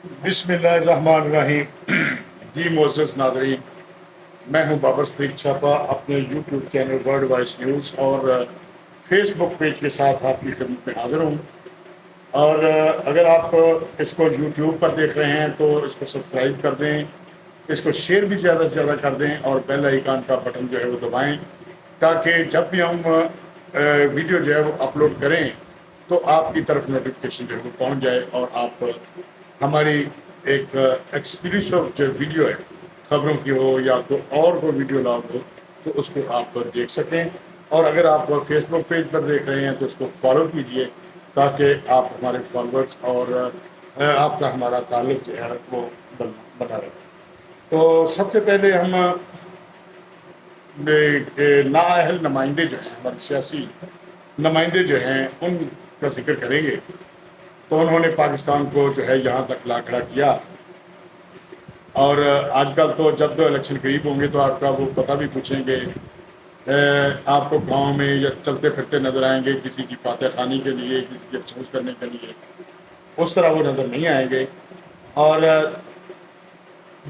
بسم اللہ الرحمن الرحیم۔ جی معزز ناظرین، میں ہوں بابر صدیق چھاپا، اپنے YouTube channel World Voice News اور فیس بک پیج کے ساتھ آپ کی خدمت میں حاضر ہوں۔ اور اگر آپ اس کو یوٹیوب پر دیکھ رہے ہیں تو اس کو سبسکرائب کر دیں، اس کو شیئر بھی زیادہ سے زیادہ کر دیں اور بیل آئیکن کا بٹن جو ہے وہ دبائیں، تاکہ جب بھی ہم ویڈیو جو ہے وہ اپلوڈ کریں تو آپ کی طرف نوٹیفیکیشن جو ہے وہ پہنچ جائے اور آپ ہماری ایک ایکسکلوسیو جو ویڈیو ہے، خبروں کی ہو یا کوئی اور کوئی ویڈیو لاگ ہو، تو اس کو آپ دیکھ سکیں۔ اور اگر آپ فیس بک پیج پر دیکھ رہے ہیں تو اس کو فالو کیجئے، تاکہ آپ ہمارے فالوورز اور آپ کا ہمارا تعلق جو ہے وہ بنا رہے۔ تو سب سے پہلے ہم نااہل نمائندے جو ہیں، ہمارے سیاسی نمائندے جو ہیں، ان کا ذکر کریں گے۔ تو انہوں نے پاکستان کو جو ہے یہاں تک لا کھڑا کیا، اور آج کل تو جب الیکشن قریب ہوں گے تو آپ کا وہ پتہ بھی پوچھیں گے، آپ کو گاؤں میں یا چلتے پھرتے نظر آئیں گے کسی کی فاتح خوانی کے لیے، کسی کی افسوس کرنے کے لیے، اس طرح وہ نظر نہیں آئیں گے۔ اور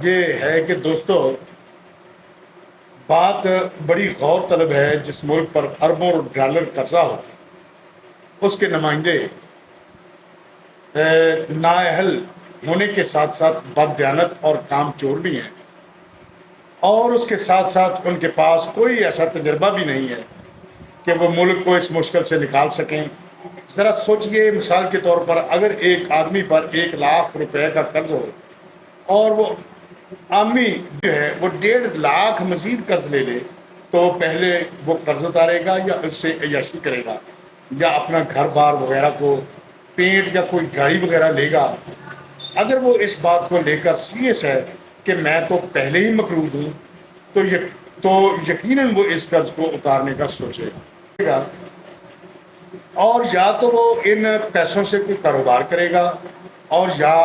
یہ ہے کہ دوستو، بات بڑی غور طلب ہے، جس ملک پر اربوں ڈالر قرضہ ہو اس کے نمائندے نااہل ہونے کے ساتھ ساتھ بددیانت اور کام چور بھی ہیں، اور اس کے ساتھ ساتھ ان کے پاس کوئی ایسا تجربہ بھی نہیں ہے کہ وہ ملک کو اس مشکل سے نکال سکیں۔ ذرا سوچئے، مثال کے طور پر اگر ایک آدمی پر 1,00,000 روپے کا قرض ہو اور وہ عامی جو ہے وہ 1,50,000 مزید قرض لے لے، تو پہلے وہ قرض اتارے گا یا اس سے عیاشی کرے گا، یا اپنا گھر بار وغیرہ کو پینٹ یا کوئی گاڑی وغیرہ لے گا؟ اگر وہ اس بات کو لے کر سیریس ہے کہ میں تو پہلے ہی مقروض ہوں، تو یقیناً وہ اس قرض کو اتارنے کا سوچے گا، اور یا تو وہ ان پیسوں سے کوئی کاروبار کرے گا، اور یا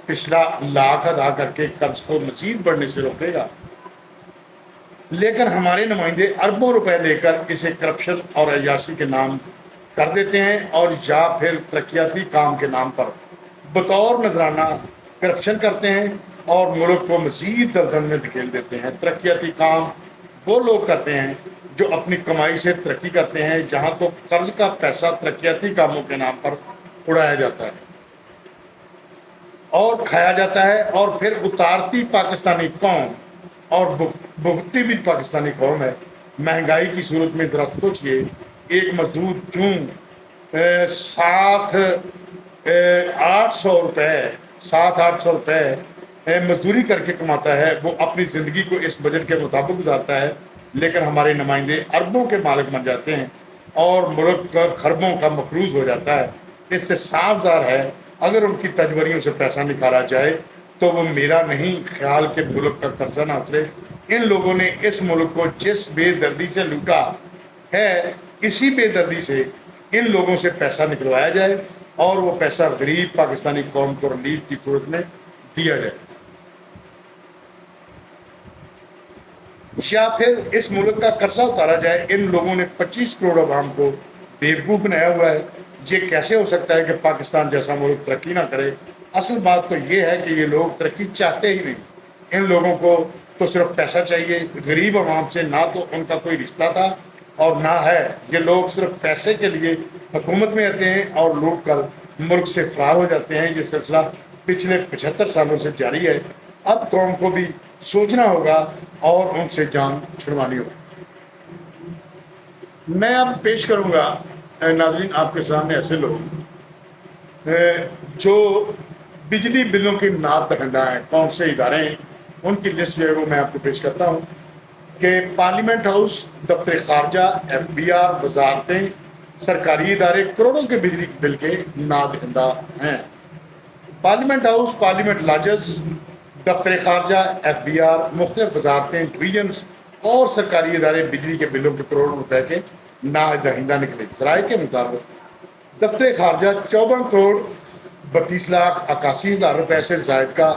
پچھلا لاکھ ادا کر کے قرض کو مزید بڑھنے سے روکے گا۔ لیکن ہمارے نمائندے اربوں روپے لے کر اسے کرپشن اور عیاشی کے نام کر دیتے ہیں، اور یا پھر ترقیاتی کام کے نام پر بطور نذرانہ کرپشن کرتے ہیں اور ملک کو مزید دلدل میں دھکیل دیتے ہیں۔ ترقیاتی کام وہ لوگ کرتے ہیں جو اپنی کمائی سے ترقی کرتے ہیں، جہاں تو قرض کا پیسہ ترقیاتی کاموں کے نام پر اڑایا جاتا ہے اور کھایا جاتا ہے، اور پھر اتارتی پاکستانی قوم اور بھگتتی بھی پاکستانی قوم ہے۔ مہنگائی کی صورت میں ذرا سوچئے، ایک مزدور چون 700-800 روپے مزدوری کر کے کماتا ہے، وہ اپنی زندگی کو اس بجٹ کے مطابق گزارتا ہے، لیکن ہمارے نمائندے اربوں کے مالک بن جاتے ہیں اور ملک کا خربوں کا مقروض ہو جاتا ہے۔ اس سے صاف ظاہر ہے، اگر ان کی تجوریوں سے پیسہ نکالا جائے تو وہ میرا نہیں خیال کہ ملک کا قرضہ نہ اترے۔ ان لوگوں نے اس ملک کو جس بے دردی سے لوٹا ہے، اسی بے دردی سے ان لوگوں سے پیسہ نکلوایا جائے اور وہ پیسہ غریب پاکستانی قوم کو ریلیف کی صورت میں دیا جائے، یا پھر اس ملک کا قرضہ اتارا جائے۔ ان لوگوں نے 25 کروڑ عوام کو بیوقوف بنایا ہوا ہے۔ یہ کیسے ہو سکتا ہے کہ پاکستان جیسا ملک ترقی نہ کرے؟ اصل بات تو یہ ہے کہ یہ لوگ ترقی چاہتے ہی نہیں۔ ان لوگوں کو تو صرف پیسہ چاہیے۔ غریب عوام سے نہ تو ان کا کوئی رشتہ تھا اور نہ ہے۔ یہ لوگ صرف پیسے کے لیے حکومت میں آتے ہیں اور لوٹ کر ملک سے فرار ہو جاتے ہیں۔ یہ سلسلہ پچھلے 75 سالوں سے جاری ہے۔ اب قوم کو بھی سوچنا ہوگا اور ان سے جان چھڑوانی ہوگی۔ میں اب پیش کروں گا ناظرین آپ کے سامنے ایسے لوگ جو بجلی بلوں کی ناپ دہندہ ہیں، کون سے ادارے ہیں، ان کی لسٹ جو ہے وہ میں آپ کو پیش کرتا ہوں کہ پارلیمنٹ ہاؤس، دفتر خارجہ، FBR، وزارتیں، سرکاری ادارے کروڑوں کے بجلی بل کے ناپ دہندہ ہیں۔ پارلیمنٹ ہاؤس، پارلیمنٹ لاجز، دفتر خارجہ، FBR، مختلف وزارتیں، ڈویژنز اور سرکاری ادارے بجلی کے بلوں کے کروڑوں روپے کے ناپ دہندہ نکلے۔ ذرائع کے مطابق دفتر خارجہ 54 کروڑ 32,81,000 روپے سے زائد کا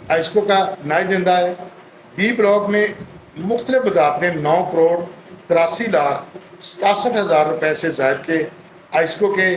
آئسکو کا ناپ دہندہ ہے۔ بی بلاک میں مختلف وزارتیں 9 کروڑ 83,67,000 روپے سے زائد کے آئسکو کے